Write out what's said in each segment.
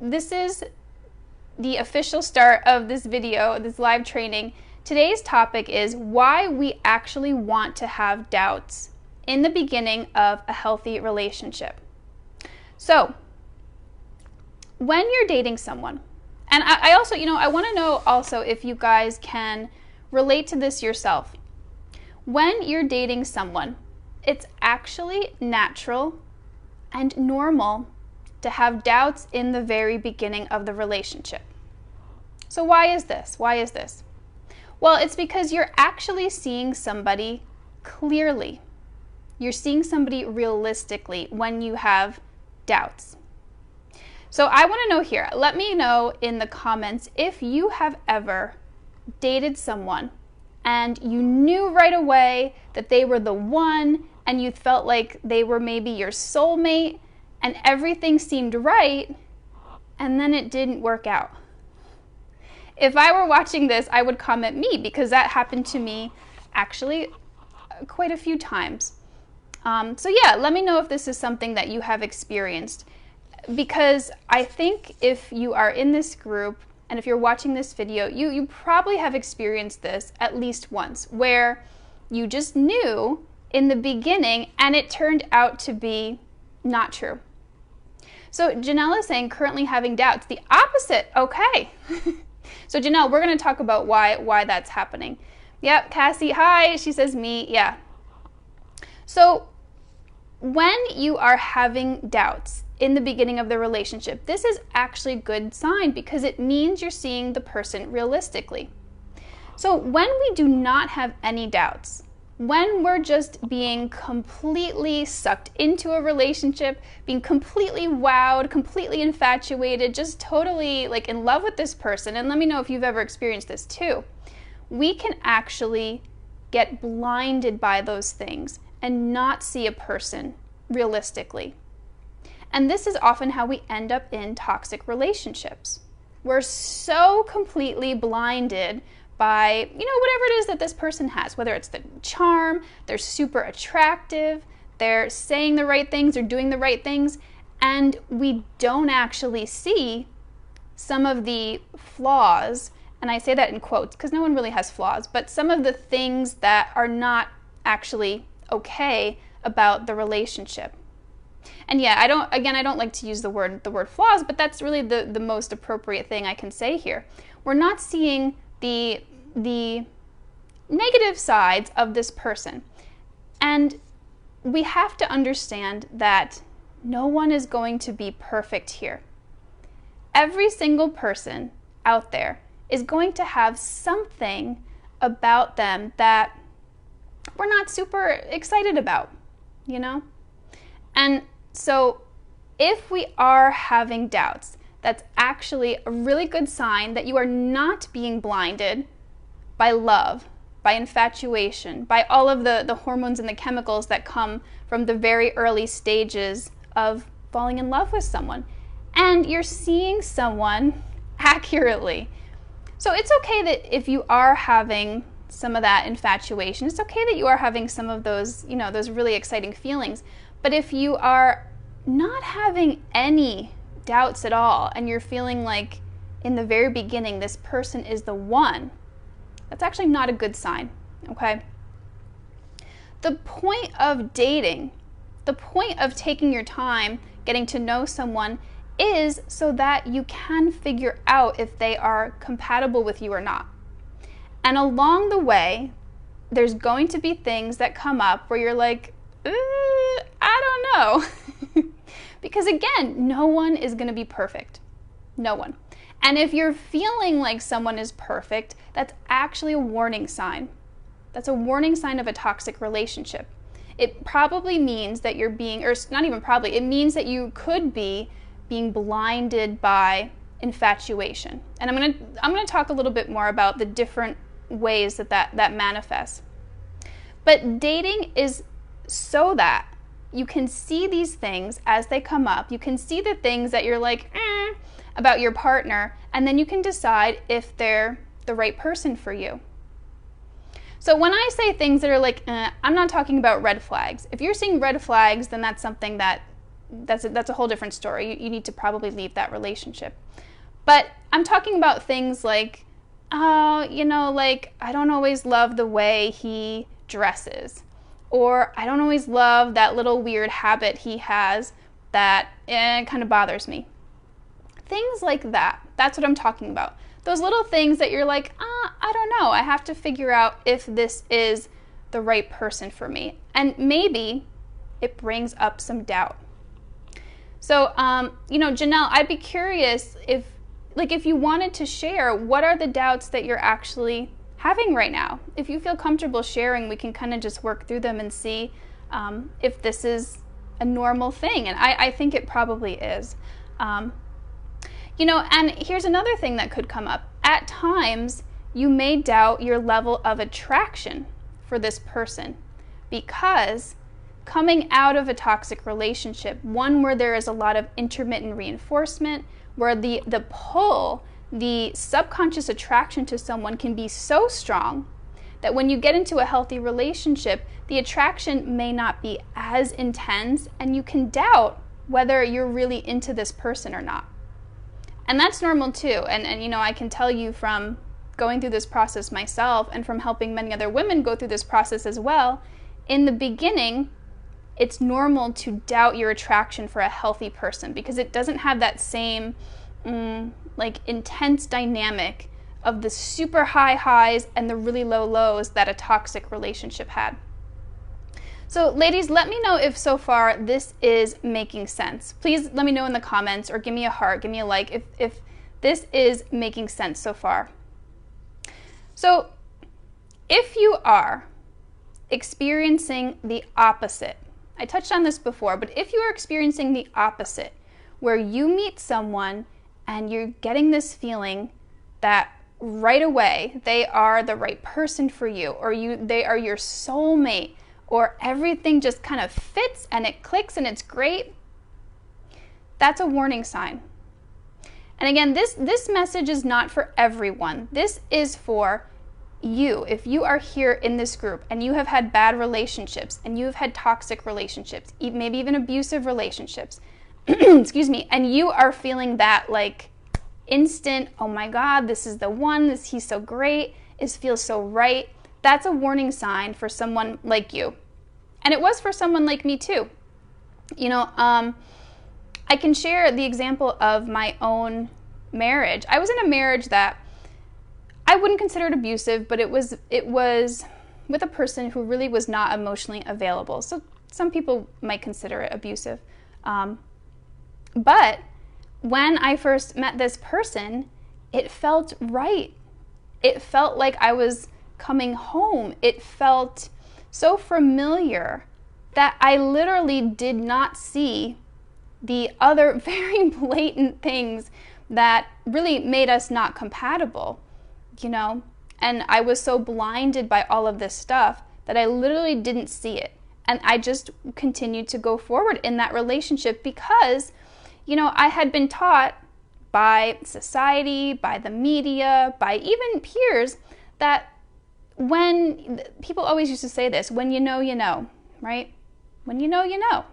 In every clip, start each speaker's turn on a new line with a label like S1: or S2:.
S1: this is the official start of this video, this live training. Today's topic is why we actually want to have doubts in the beginning of a healthy relationship. So, when you're dating someone, and I also, I want to know also if you guys can relate to this yourself. When you're dating someone, it's actually natural and normal to have doubts in the very beginning of the relationship. So why is this? Why is this? Well, it's because you're actually seeing somebody clearly. You're seeing somebody realistically when you have doubts. So I want to know here, let me know in the comments if you have ever dated someone and you knew right away that they were the one and you felt like they were maybe your soulmate and everything seemed right, and then it didn't work out. If I were watching this, I would comment me, because that happened to me actually quite a few times. So yeah, let me know if this is something that you have experienced, because I think if you are in this group and if you're watching this video, you probably have experienced this at least once, where you just knew in the beginning and it turned out to be not true. So Janelle is saying currently having doubts. The opposite, okay. So Janelle, we're going to talk about why that's happening. Yep, Cassie, hi, she says me, yeah. So when you are having doubts in the beginning of the relationship, this is actually a good sign because it means you're seeing the person realistically. So when we do not have any doubts, when we're just being completely sucked into a relationship, being completely wowed, completely infatuated, just totally like in love with this person, and let me know if you've ever experienced this too, we can actually get blinded by those things and not see a person realistically. And this is often how we end up in toxic relationships. We're so completely blinded by, whatever it is that this person has, whether it's the charm, they're super attractive, they're saying the right things, they're doing the right things, and we don't actually see some of the flaws, and I say that in quotes because no one really has flaws, but some of the things that are not actually okay about the relationship. And yeah, I don't like to use the word flaws, but that's really the most appropriate thing I can say here. We're not seeing the negative sides of this person. And we have to understand that no one is going to be perfect here. Every single person out there is going to have something about them that we're not super excited about, And so if we are having doubts, that's actually a really good sign that you are not being blinded by love, by infatuation, by all of the hormones and the chemicals that come from the very early stages of falling in love with someone. And you're seeing someone accurately. So it's okay that if you are having some of that infatuation, it's okay that you are having some of those, those really exciting feelings. But if you are not having any doubts at all, and you're feeling like in the very beginning this person is the one, that's actually not a good sign, okay? The point of dating, the point of taking your time getting to know someone is so that you can figure out if they are compatible with you or not. And along the way, there's going to be things that come up where you're like, I don't know. Because again, no one is going to be perfect. No one. And if you're feeling like someone is perfect, that's actually a warning sign. That's a warning sign of a toxic relationship. It probably means that you're being, or not even probably, it means that you could be being blinded by infatuation. And I'm going to talk a little bit more about the different ways that manifests. But dating is so that you can see these things as they come up. You can see the things that you're like, about your partner, and then you can decide if they're the right person for you. So when I say things that are like, I'm not talking about red flags. If you're seeing red flags, then that's something that that's a whole different story. You need to probably leave that relationship. But I'm talking about things like, like, I don't always love the way he dresses, or I don't always love that little weird habit he has that kind of bothers me. Things like that. That's what I'm talking about. Those little things that you're like, I don't know. I have to figure out if this is the right person for me. And maybe it brings up some doubt. So, Janelle, I'd be curious if you wanted to share, what are the doubts that you're actually having right now? If you feel comfortable sharing, we can kind of just work through them and see if this is a normal thing. And I think it probably is. And here's another thing that could come up. At times, you may doubt your level of attraction for this person, because coming out of a toxic relationship, one where there is a lot of intermittent reinforcement, where the pull, the subconscious attraction to someone can be so strong that when you get into a healthy relationship, the attraction may not be as intense, and you can doubt whether you're really into this person or not. And that's normal too. And I can tell you from going through this process myself, and from helping many other women go through this process as well, in the beginning, it's normal to doubt your attraction for a healthy person, because it doesn't have that same intense dynamic of the super high highs and the really low lows that a toxic relationship had. So ladies, let me know if so far this is making sense. Please let me know in the comments, or give me a heart, give me a like if this is making sense so far. So if you are experiencing the opposite, I touched on this before, but if you are experiencing the opposite, where you meet someone and you're getting this feeling that right away they are the right person for you, or they are your soulmate, or everything just kind of fits and it clicks and it's great, that's a warning sign. And again, this message is not for everyone. This is for you. If you are here in this group and you have had bad relationships, and you have had toxic relationships, maybe even abusive relationships, excuse me, and you are feeling that instant, oh my God, this is the one, he's so great, it feels so right, that's a warning sign for someone like you. And it was for someone like me too. I can share the example of my own marriage. I was in a marriage that I wouldn't consider it abusive, but it was with a person who really was not emotionally available. So some people might consider it abusive. But when I first met this person, it felt right. It felt like I was coming home. It felt so familiar that I literally did not see the other very blatant things that really made us not compatible, and I was so blinded by all of this stuff that I literally didn't see it. And I just continued to go forward in that relationship because, I had been taught by society, by the media, by even peers, that when people always used to say this, when you know, right? When you know.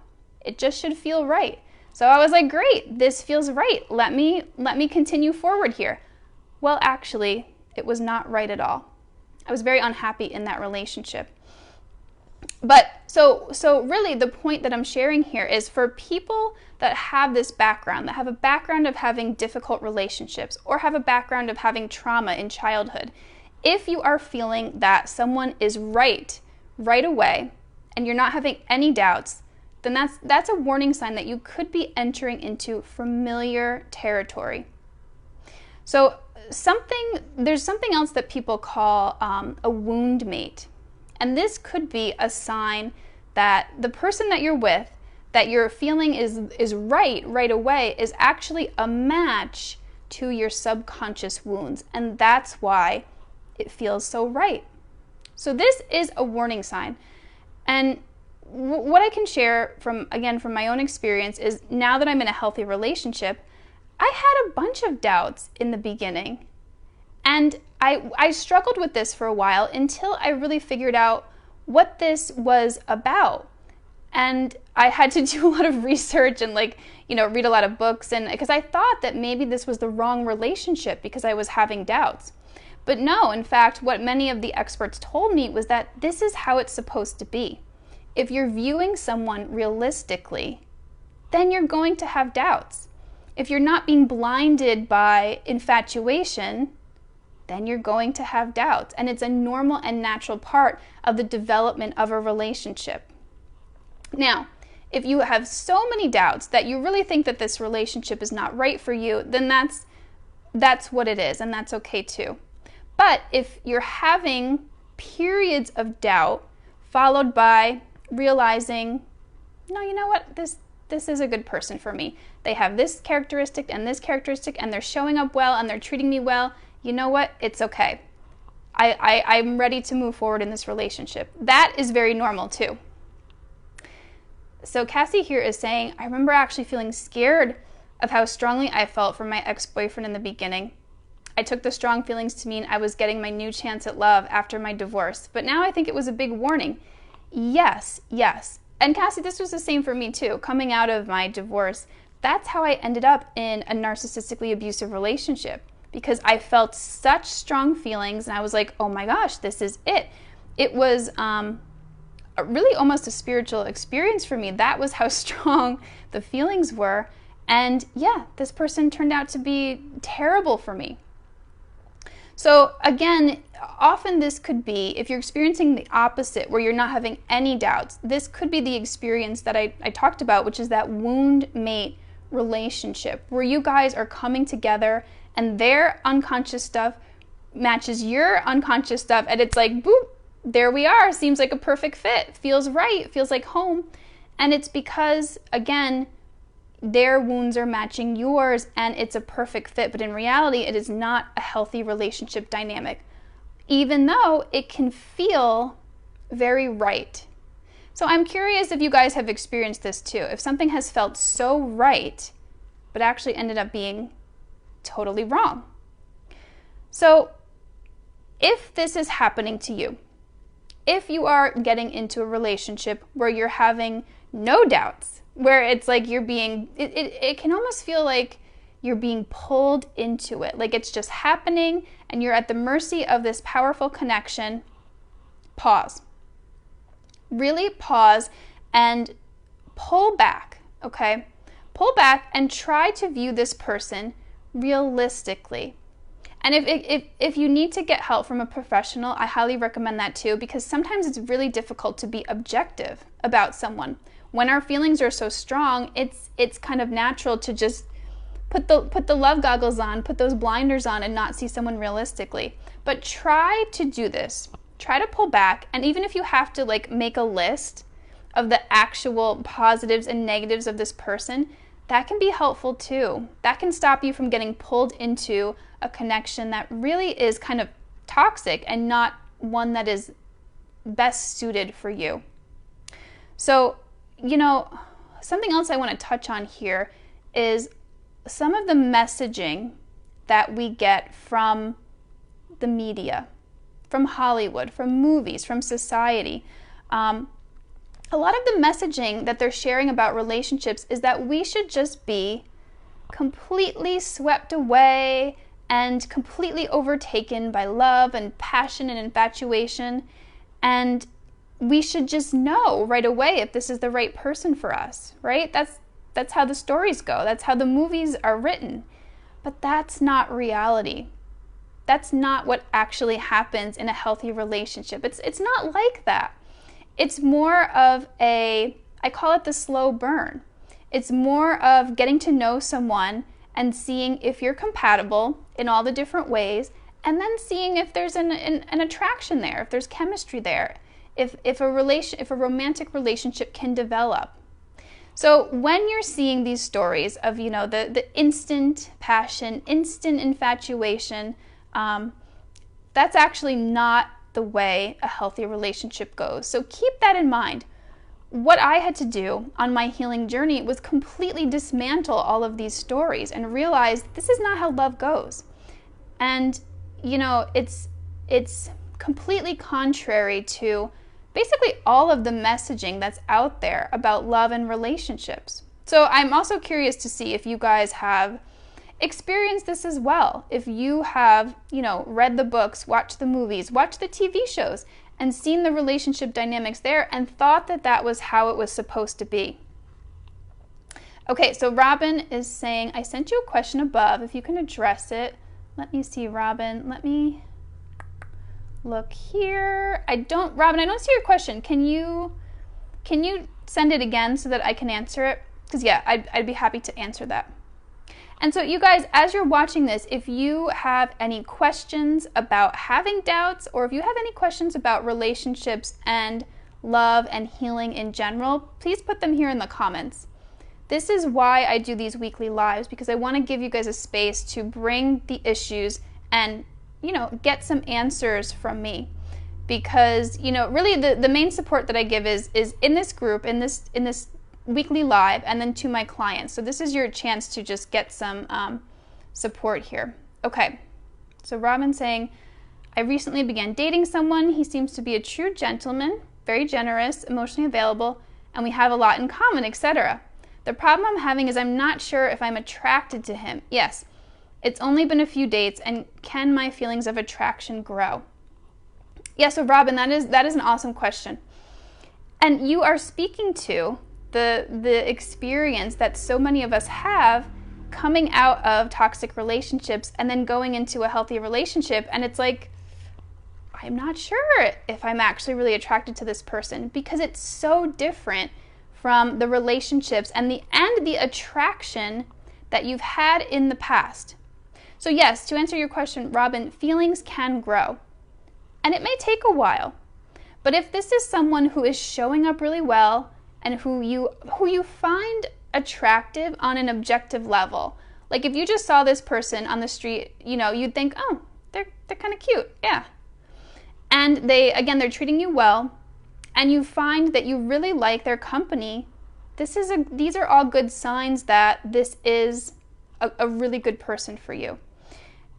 S1: It just should feel right. So I was like, great, this feels right. Let me continue forward here. Well, actually, it was not right at all. I was very unhappy in that relationship. But so really the point that I'm sharing here is for people that have this background, that have a background of having difficult relationships, or have a background of having trauma in childhood. If you are feeling that someone is right away, and you're not having any doubts, then that's a warning sign that you could be entering into familiar territory. So there's something else that people call a wound mate. And this could be a sign that the person that you're with, that you're feeling is right away, is actually a match to your subconscious wounds. And that's why it feels so right. So this is a warning sign. And what I can share from my own experience is, now that I'm in a healthy relationship, I had a bunch of doubts in the beginning. And I struggled with this for a while until I really figured out what this was about. And I had to do a lot of research and read a lot of books, and because I thought that maybe this was the wrong relationship because I was having doubts. But no, in fact, what many of the experts told me was that this is how it's supposed to be. If you're viewing someone realistically, then you're going to have doubts. If you're not being blinded by infatuation, then you're going to have doubts. And it's a normal and natural part of the development of a relationship. Now, if you have so many doubts that you really think that this relationship is not right for you, then that's what it is, and that's okay too. But if you're having periods of doubt followed by realizing, no, you know what, this is a good person for me. They have this characteristic, and they're showing up well, and they're treating me well. You know what? It's okay. I'm ready to move forward in this relationship. That is very normal too. So Cassie here is saying, I remember actually feeling scared of how strongly I felt for my ex-boyfriend in the beginning. I took the strong feelings to mean I was getting my new chance at love after my divorce, but now I think it was a big warning. Yes. And Cassie, this was the same for me too. Coming out of my divorce, that's how I ended up in a narcissistically abusive relationship, because I felt such strong feelings, and I was like, oh my gosh, this is it. It was really almost a spiritual experience for me. That was how strong the feelings were. And yeah, this person turned out to be terrible for me. So again, often this could be, if you're experiencing the opposite, where you're not having any doubts, this could be the experience that I talked about, which is that wound mate relationship, where you guys are coming together and their unconscious stuff matches your unconscious stuff, and it's like, boop, there we are. Seems like a perfect fit. Feels right. Feels like home. And it's because, again, their wounds are matching yours, and it's a perfect fit. But in reality, it is not a healthy relationship dynamic, even though it can feel very right. So I'm curious if you guys have experienced this too. If something has felt so right, but actually ended up being totally wrong. So if this is happening to you, if you are getting into a relationship where you're having no doubts, where it's like you're being, it can almost feel like you're being pulled into it, like it's just happening and you're at the mercy of this powerful connection, pause. Really pause and pull back, okay? Pull back and try to view this person realistically. And if you need to get help from a professional, I highly recommend that too, because sometimes it's really difficult to be objective about someone. When our feelings are so strong, it's kind of natural to just put the love goggles on, put those blinders on, and not see someone realistically. But try to do this. Try to pull back, and even if you have to make a list of the actual positives and negatives of this person, that can be helpful too. That can stop you from getting pulled into a connection that really is kind of toxic and not one that is best suited for you. So, something else I want to touch on here is some of the messaging that we get from the media, from Hollywood, from movies, from society. A lot of the messaging that they're sharing about relationships is that we should just be completely swept away and completely overtaken by love and passion and infatuation, and we should just know right away if this is the right person for us, right? That's how the stories go. That's how the movies are written. But that's not reality. That's not what actually happens in a healthy relationship. It's not like that. It's more of I call it the slow burn. It's more of getting to know someone and seeing if you're compatible in all the different ways, and then seeing if there's an attraction there, if there's chemistry there, if a romantic relationship can develop. So when you're seeing these stories of the instant passion, instant infatuation, that's actually not the way a healthy relationship goes. So keep that in mind. What I had to do on my healing journey was completely dismantle all of these stories and realize this is not how love goes. And it's completely contrary to basically all of the messaging that's out there about love and relationships. So I'm also curious to see if you guys have experienced this as well. If you have, read the books, watched the movies, watched the TV shows, and seen the relationship dynamics there and thought that that was how it was supposed to be. Okay, so Robin is saying, I sent you a question above, if you can address it. Let me see, Robin. Let me look here. Robin, I don't see your question. Can you send it again so that I can answer it? Because yeah, I'd be happy to answer that. And so you guys, as you're watching this, if you have any questions about having doubts, or if you have any questions about relationships and love and healing in general, please put them here in the comments. This is why I do these weekly lives, because I want to give you guys a space to bring the issues and, get some answers from me. Because, really the main support that I give is in this group, in this weekly live, and then to my clients. So this is your chance to just get some support here. Okay, so Robin's saying, I recently began dating someone. He seems to be a true gentleman, very generous, emotionally available, and we have a lot in common, etc. The problem I'm having is I'm not sure if I'm attracted to him. Yes, it's only been a few dates, and can my feelings of attraction grow? Yeah, so Robin, that is an awesome question. And you are speaking to the experience that so many of us have coming out of toxic relationships and then going into a healthy relationship, and it's like, I'm not sure if I'm actually really attracted to this person, because it's so different from the relationships and the attraction that you've had in the past. So yes, to answer your question, Robin, feelings can grow, and it may take a while. But if this is someone who is showing up really well and who you find attractive on an objective level, like if you just saw this person on the street, you'd think, oh, they're kind of cute, yeah. And they're treating you well, and you find that you really like their company, these are all good signs that this is a really good person for you.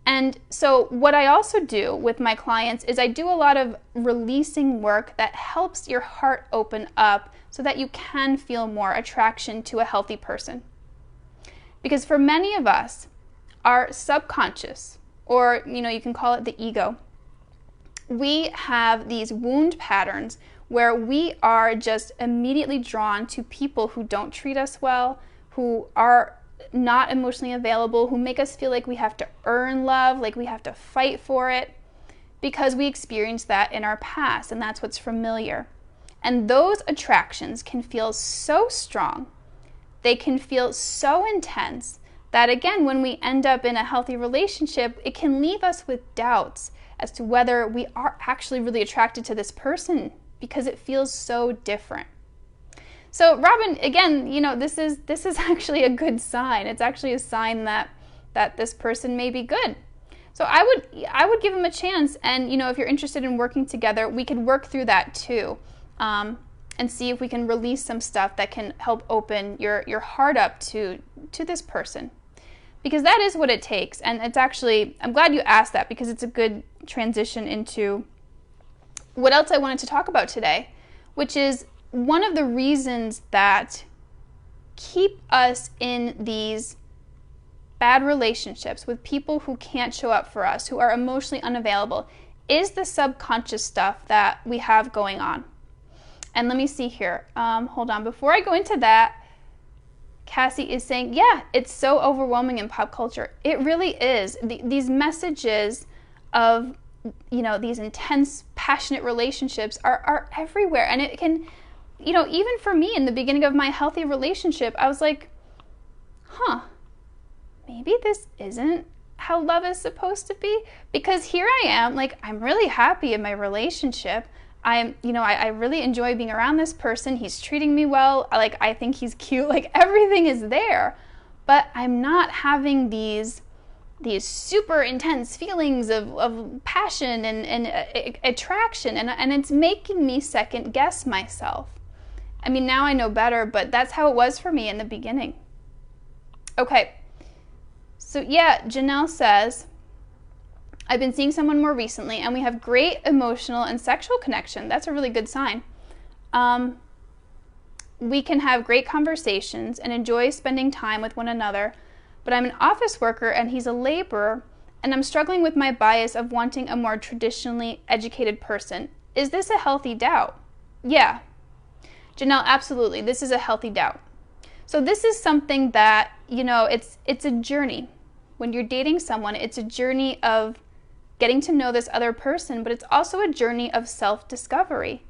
S1: And so what I also do with my clients is I do a lot of releasing work that helps your heart open up so that you can feel more attraction to a healthy person. Because for many of us, our subconscious, or you can call it the ego, we have these wound patterns where we are just immediately drawn to people who don't treat us well, who are not emotionally available, who make us feel like we have to earn love, like we have to fight for it, because we experienced that in our past, and that's what's familiar. And those attractions can feel so strong, they can feel so intense, that again, when we end up in a healthy relationship, it can leave us with doubts as to whether we are actually really attracted to this person, because it feels so different. So Robin, again, this is actually a good sign. It's actually a sign that this person may be good. So I would give him a chance, and if you're interested in working together, we could work through that too, and see if we can release some stuff that can help open your heart up to this person, because that is what it takes. And it's actually, I'm glad you asked that, because it's a good transition into what else I wanted to talk about today, which is one of the reasons that keep us in these bad relationships with people who can't show up for us, who are emotionally unavailable, is the subconscious stuff that we have going on. And let me see here. Hold on. Before I go into that, Cassie is saying, yeah, it's so overwhelming in pop culture. It really is. These messages of, these intense, passionate relationships are everywhere. And it can, even for me in the beginning of my healthy relationship, I was like, maybe this isn't how love is supposed to be. Because here I am, like, I'm really happy in my relationship. I really enjoy being around this person. He's treating me well. I think he's cute. Like, everything is there. But I'm not having these super intense feelings of passion and attraction. And it's making me second guess myself. I mean, now I know better, but that's how it was for me in the beginning. Okay. So yeah, Janelle says, I've been seeing someone more recently, and we have great emotional and sexual connection. That's a really good sign. We can have great conversations and enjoy spending time with one another, but I'm an office worker and he's a laborer, and I'm struggling with my bias of wanting a more traditionally educated person. Is this a healthy doubt? Yeah. Janelle, absolutely. This is a healthy doubt. So this is something that, it's a journey. When you're dating someone, it's a journey of getting to know this other person, but it's also a journey of self-discovery.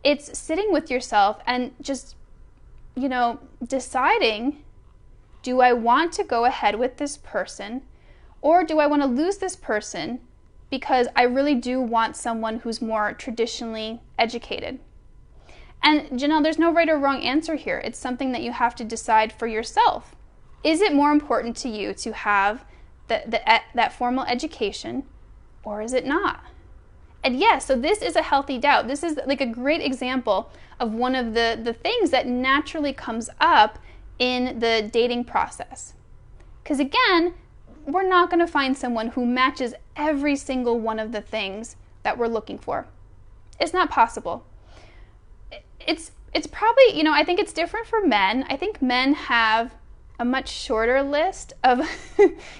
S1: It's sitting with yourself and just, deciding, do I want to go ahead with this person, or do I want to lose this person because I really do want someone who's more traditionally educated? And Janelle, there's no right or wrong answer here. It's something that you have to decide for yourself. Is it more important to you to have that formal education, or is it not? And yes, so this is a healthy doubt. This is like a great example of one of the things that naturally comes up in the dating process. Because again, we're not going to find someone who matches every single one of the things that we're looking for. It's not possible. It's probably, I think it's different for men. I think men have a much shorter list of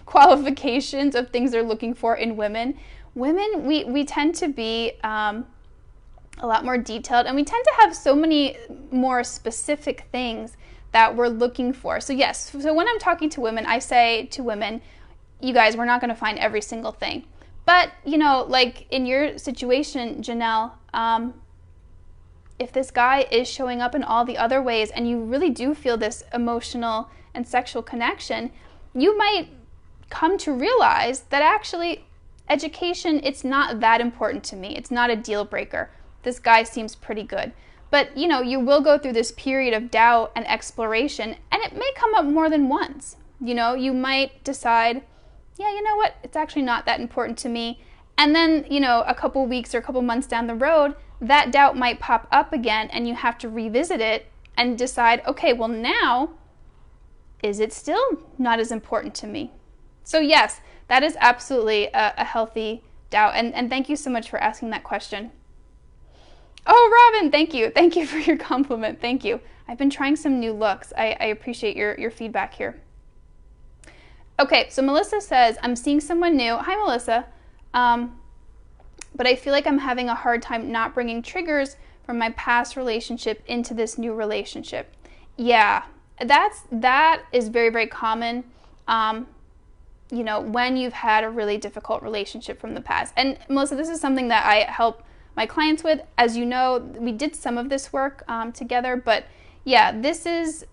S1: qualifications of things they're looking for in women. Women, we tend to be a lot more detailed, and we tend to have so many more specific things that we're looking for. So yes, so when I'm talking to women, I say to women, you guys, we're not going to find every single thing. But, like in your situation, Janelle, if this guy is showing up in all the other ways and you really do feel this emotional and sexual connection, you might come to realize that actually education, it's not that important to me. It's not a deal breaker. This guy seems pretty good. But, you will go through this period of doubt and exploration, and it may come up more than once. You might decide, yeah, you know what? It's actually not that important to me. And then, a couple weeks or a couple months down the road, that doubt might pop up again, and you have to revisit it and decide, okay, well now, is it still not as important to me? So yes, that is absolutely a healthy doubt. And thank you so much for asking that question. Oh, Robin, thank you. Thank you for your compliment. Thank you. I've been trying some new looks. I appreciate your feedback here. Okay, so Melissa says, I'm seeing someone new. Hi, Melissa. But I feel like I'm having a hard time not bringing triggers from my past relationship into this new relationship. Yeah, that is very, very common. When you've had a really difficult relationship from the past. And Melissa, this is something that I help my clients with. As you know, we did some of this work together, but yeah, this is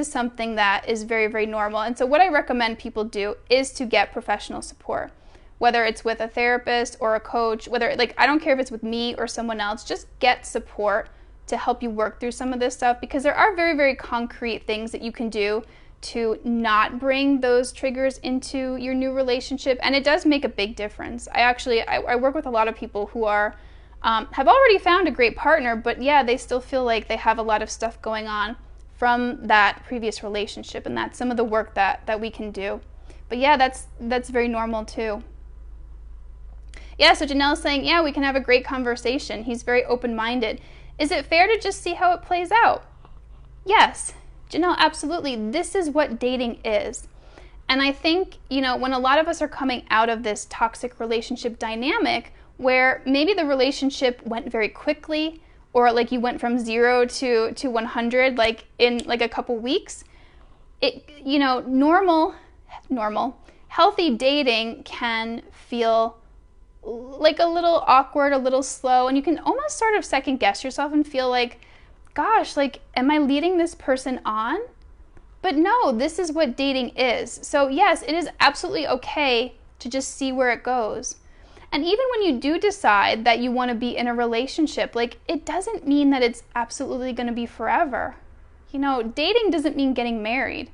S1: something that is very, very normal. And so what I recommend people do is to get professional support, whether it's with a therapist or a coach, I don't care if it's with me or someone else, just get support to help you work through some of this stuff, because there are very, very concrete things that you can do to not bring those triggers into your new relationship, and it does make a big difference. I work with a lot of people who are have already found a great partner, but yeah, they still feel like they have a lot of stuff going on from that previous relationship, and that's some of the work that we can do. But yeah, that's very normal too. Yeah, so Janelle's saying, yeah, we can have a great conversation. He's very open-minded. Is it fair to just see how it plays out? Yes. Janelle, absolutely. This is what dating is. And I think, when a lot of us are coming out of this toxic relationship dynamic where maybe the relationship went very quickly, or like you went from 0 to 100 in a couple weeks, normal, healthy dating can feel like a little awkward, a little slow, and you can almost sort of second guess yourself and feel like, gosh, am I leading this person on? But no, this is what dating is. So yes, it is absolutely okay to just see where it goes. And even when you do decide that you want to be in a relationship, it doesn't mean that it's absolutely going to be forever. Dating doesn't mean getting married.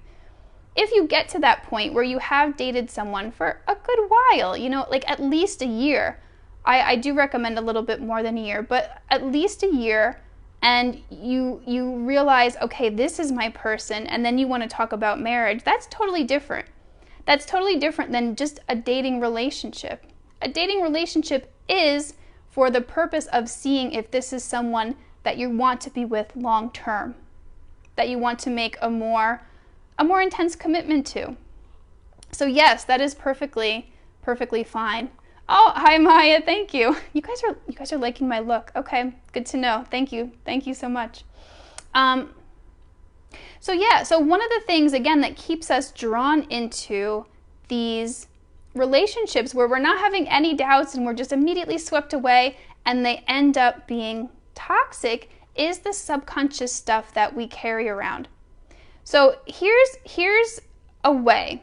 S1: If you get to that point where you have dated someone for a good while, at least a year, I do recommend a little bit more than a year, but at least a year, and you realize, okay, this is my person, and then you want to talk about marriage, that's totally different. That's totally different than just a dating relationship. A dating relationship is for the purpose of seeing if this is someone that you want to be with long term, that you want to make a more intense commitment to. So yes, that is perfectly fine. Oh, hi Maya, thank you. You guys are liking my look. Okay, good to know. Thank you so much. So one of the things, again, that keeps us drawn into these relationships where we're not having any doubts and we're just immediately swept away and they end up being toxic is the subconscious stuff that we carry around. So here's a way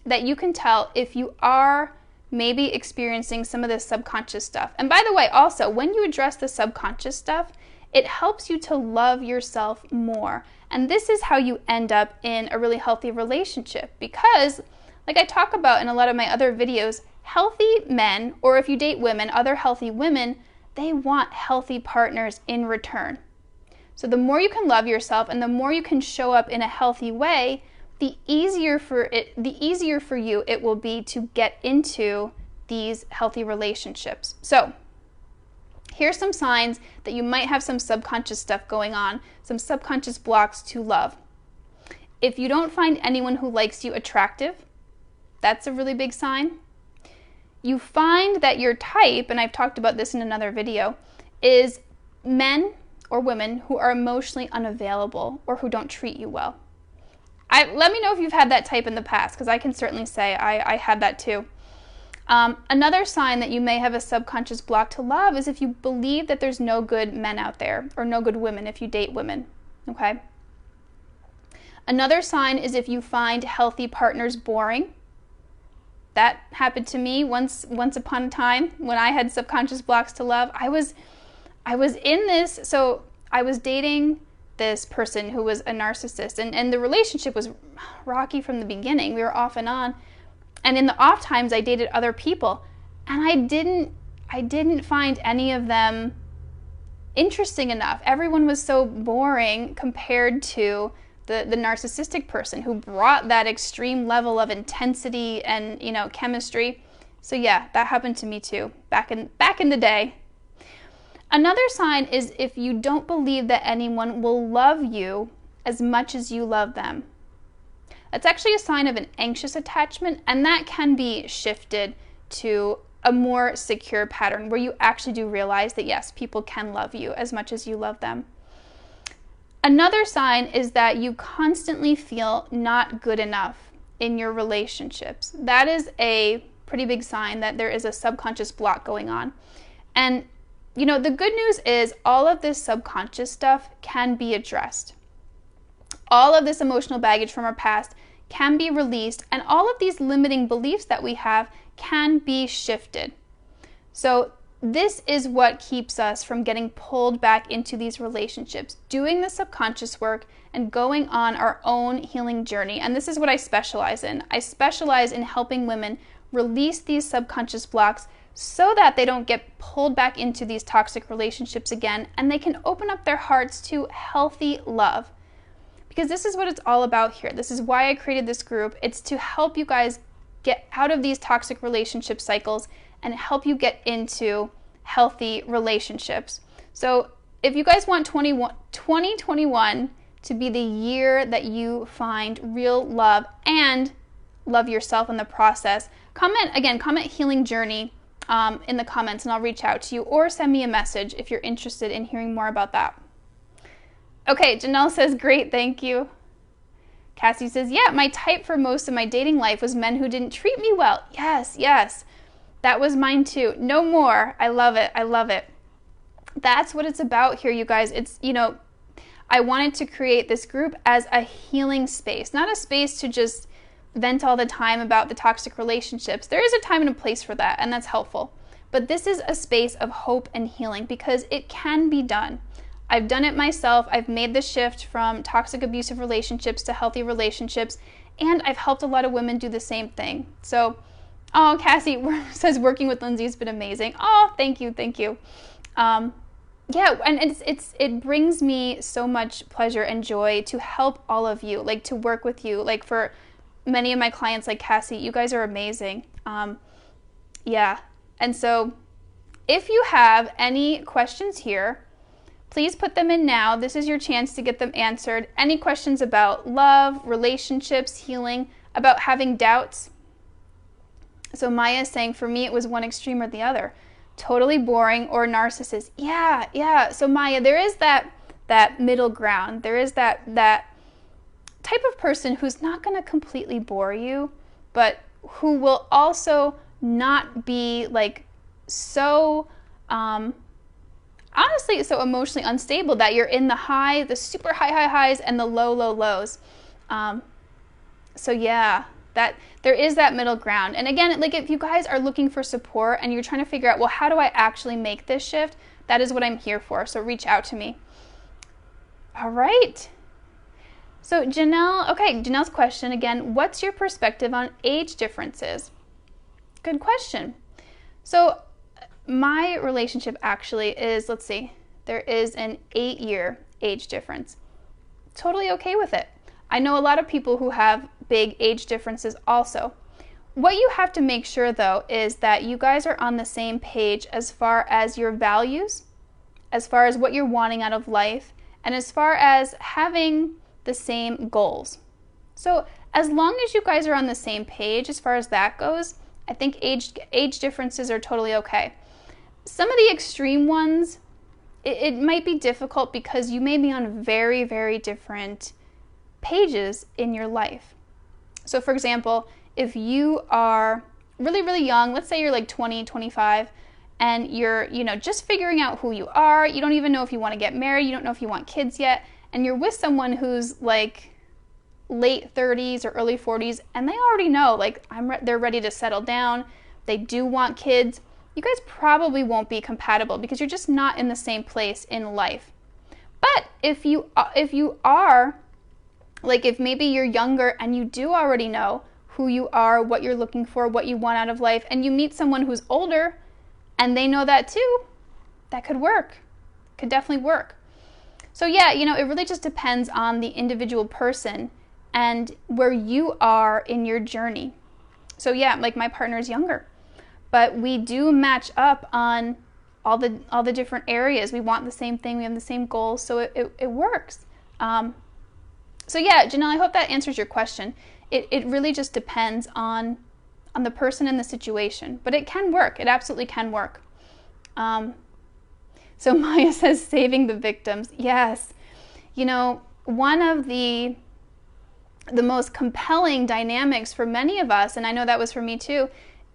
S1: that you can tell if you are maybe experiencing some of this subconscious stuff. And by the way, also, when you address the subconscious stuff, it helps you to love yourself more. And this is how you end up in a really healthy relationship because, like I talk about in a lot of my other videos, healthy men, or if you date women, other healthy women, they want healthy partners in return. So the more you can love yourself and the more you can show up in a healthy way, the easier for you it will be to get into these healthy relationships. So here's some signs that you might have some subconscious stuff going on, some subconscious blocks to love. If you don't find anyone who likes you attractive, that's a really big sign. You find that your type, and I've talked about this in another video, is men or women who are emotionally unavailable or who don't treat you well. Let me know if you've had that type in the past, because I can certainly say I had that too. Another sign that you may have a subconscious block to love is if you believe that there's no good men out there or no good women if you date women, okay? Another sign is if you find healthy partners boring. That happened to me once upon a time when I had subconscious blocks to love. I was in this, so I was dating this person who was a narcissist, and the relationship was rocky from the beginning. We were off and on. And in the off times, I dated other people, and I didn't find any of them interesting enough. Everyone was so boring compared to the narcissistic person who brought that extreme level of intensity and, chemistry. So yeah, that happened to me too, back in the day. Another sign is if you don't believe that anyone will love you as much as you love them. That's actually a sign of an anxious attachment, and that can be shifted to a more secure pattern where you actually do realize that yes, people can love you as much as you love them. Another sign is that you constantly feel not good enough in your relationships. That is a pretty big sign that there is a subconscious block going on. And the good news is all of this subconscious stuff can be addressed. All of this emotional baggage from our past can be released, and all of these limiting beliefs that we have can be shifted. So this is what keeps us from getting pulled back into these relationships, doing the subconscious work and going on our own healing journey. And this is what I specialize in. I specialize in helping women release these subconscious blocks so that they don't get pulled back into these toxic relationships again, and they can open up their hearts to healthy love. Because this is what it's all about here. This is why I created this group. It's to help you guys get out of these toxic relationship cycles and help you get into healthy relationships. So if you guys want 2021 to be the year that you find real love and love yourself in the process, comment healing journey in the comments and I'll reach out to you, or send me a message if you're interested in hearing more about that. Okay, Janelle says, great, thank you. Cassie says, yeah, my type for most of my dating life was men who didn't treat me well. Yes, that was mine too. No more. I love it. That's what it's about here, you guys. It's, I wanted to create this group as a healing space, not a space to just vent all the time about the toxic relationships. There is a time and a place for that, and that's helpful. But this is a space of hope and healing because it can be done. I've done it myself. I've made the shift from toxic abusive relationships to healthy relationships, and I've helped a lot of women do the same thing. So, oh, Cassie says working with Lindsay has been amazing. Oh, thank you. Yeah, and it brings me so much pleasure and joy to help all of you, like to work with you. Like for many of my clients, like Cassie, you guys are amazing. Yeah, And so if you have any questions here, please put them in now. This is your chance to get them answered. Any questions about love, relationships, healing, about having doubts? So Maya is saying, for me, it was one extreme or the other. Totally boring or narcissist. Yeah. So Maya, there is that middle ground. There is that type of person who's not going to completely bore you, but who will also not be like so, honestly, so emotionally unstable that you're in the super high highs and the low lows. So yeah, that there is that middle ground. And again, like if you guys are looking for support and you're trying to figure out, well, how do I actually make this shift? That is what I'm here for. So reach out to me. All right. So Janelle's question again, what's your perspective on age differences? Good question. So my relationship actually is, let's see, there is an 8-year age difference. Totally okay with it. I know a lot of people who have big age differences also. What you have to make sure though is that you guys are on the same page as far as your values, as far as what you're wanting out of life, and as far as having the same goals. So as long as you guys are on the same page as far as that goes, I think age differences are totally okay. Some of the extreme ones, it might be difficult because you may be on very, very different pages in your life. So for example, if you are really, really young, let's say you're like 20, 25, and you're, just figuring out who you are, you don't even know if you want to get married, you don't know if you want kids yet, and you're with someone who's like late 30s or early 40s, and they already know, like, they're ready to settle down, they do want kids, you guys probably won't be compatible because you're just not in the same place in life. But if you are, like if maybe you're younger and you do already know who you are, what you're looking for, what you want out of life, and you meet someone who's older and they know that too, that could work. Could definitely work. So yeah, it really just depends on the individual person and where you are in your journey. So yeah, like my partner's younger, but we do match up on all the different areas. We want the same thing, we have the same goals, so it works. So yeah, Janelle, I hope that answers your question. It really just depends on the person and the situation, but it can work. It absolutely can work. So Maya says, saving the victims. Yes. One of the most compelling dynamics for many of us, and I know that was for me too,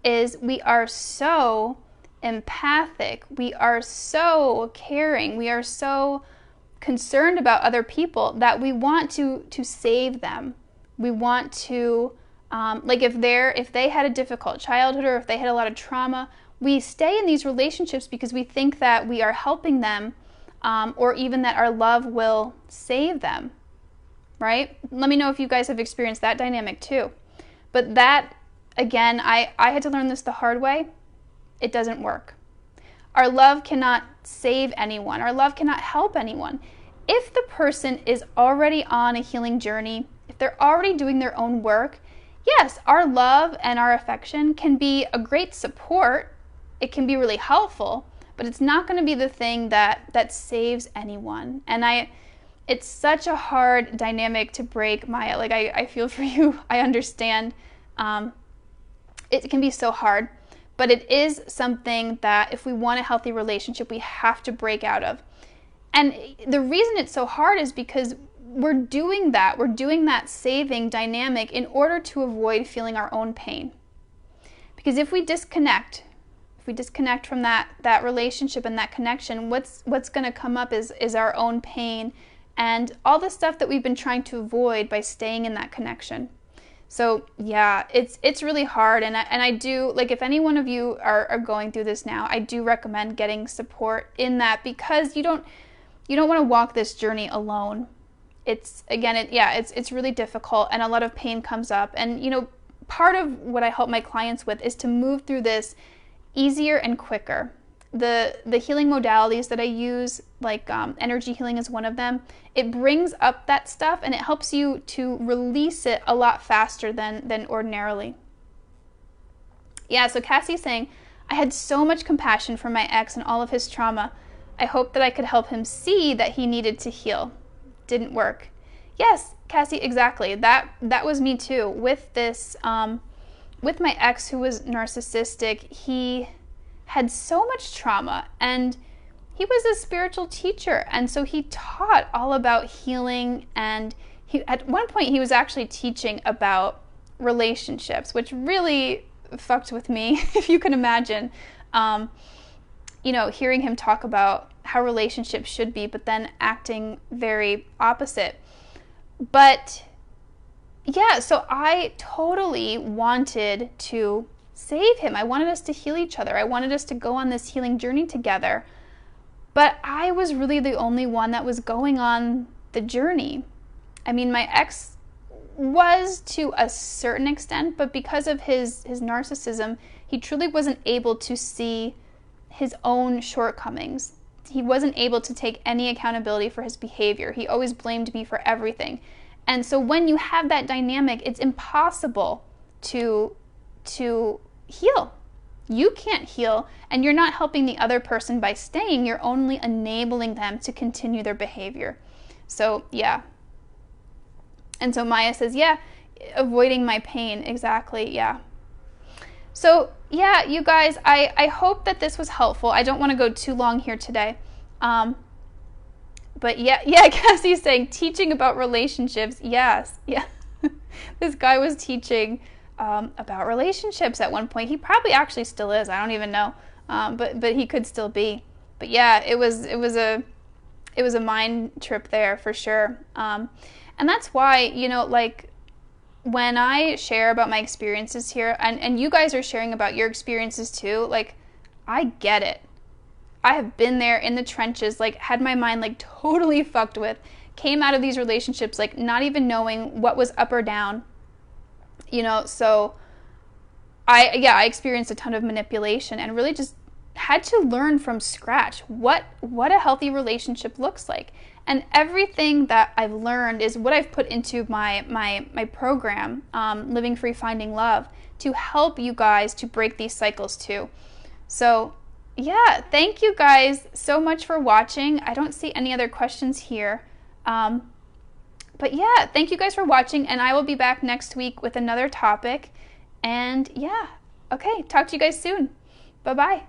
S1: is we are so empathic. We are so caring. We are so concerned about other people that we want to save them. We want to, like if they had a difficult childhood or if they had a lot of trauma, we stay in these relationships because we think that we are helping them, or even that our love will save them, right? Let me know if you guys have experienced that dynamic too. But that, again, I had to learn this the hard way. It doesn't work. Our love cannot save anyone. Our love cannot help anyone. If the person is already on a healing journey, if they're already doing their own work, yes, our love and our affection can be a great support. It can be really helpful, but it's not going to be the thing that saves anyone. And it's such a hard dynamic to break, Maya. Like I feel for you. I understand. It can be so hard, but it is something that if we want a healthy relationship, we have to break out of. And the reason it's so hard is because we're doing that saving dynamic in order to avoid feeling our own pain. Because if we disconnect from that relationship and that connection, what's going to come up is our own pain and all the stuff that we've been trying to avoid by staying in that connection. So yeah, it's really hard, and I do, like, if any one of you are going through this now, I do recommend getting support in that, because you don't want to walk this journey alone. It's really difficult, and a lot of pain comes up, and part of what I help my clients with is to move through this easier and quicker. The healing modalities that I use, like energy healing is one of them, it brings up that stuff and it helps you to release it a lot faster than ordinarily. Yeah, so Cassie's saying, I had so much compassion for my ex and all of his trauma. I hoped that I could help him see that he needed to heal. Didn't work. Yes, Cassie, exactly. That was me too. With this, with my ex who was narcissistic, he had so much trauma, and he was a spiritual teacher, and so he taught all about healing, and at one point he was actually teaching about relationships, which really fucked with me, if you can imagine. Hearing him talk about how relationships should be, but then acting very opposite. But yeah, so I totally wanted to save him. I wanted us to heal each other. I wanted us to go on this healing journey together. But I was really the only one that was going on the journey. I mean, my ex was to a certain extent, but because of his narcissism, he truly wasn't able to see his own shortcomings. He wasn't able to take any accountability for his behavior. He always blamed me for everything. And so when you have that dynamic, it's impossible to heal. You can't heal, and you're not helping the other person by staying. You're only enabling them to continue their behavior. So, yeah. And so Maya says, yeah, avoiding my pain. Exactly, yeah. So, yeah, you guys, I hope that this was helpful. I don't want to go too long here today. But yeah, Cassie's saying teaching about relationships. Yes, yeah. This guy was teaching about relationships at one point. He probably actually still is. I don't even know. But he could still be. But yeah, it was a mind trip there for sure. And that's why, like, when I share about my experiences here, and you guys are sharing about your experiences too, like, I get it. I have been there in the trenches, like, had my mind, like, totally fucked with, came out of these relationships, like, not even knowing what was up or down, so I experienced a ton of manipulation and really just had to learn from scratch what a healthy relationship looks like. And everything that I've learned is what I've put into my program, Living Free, Finding Love, to help you guys to break these cycles too. So yeah, thank you guys so much for watching. I don't see any other questions here. But yeah, thank you guys for watching, and I will be back next week with another topic. And yeah, okay, talk to you guys soon. Bye-bye.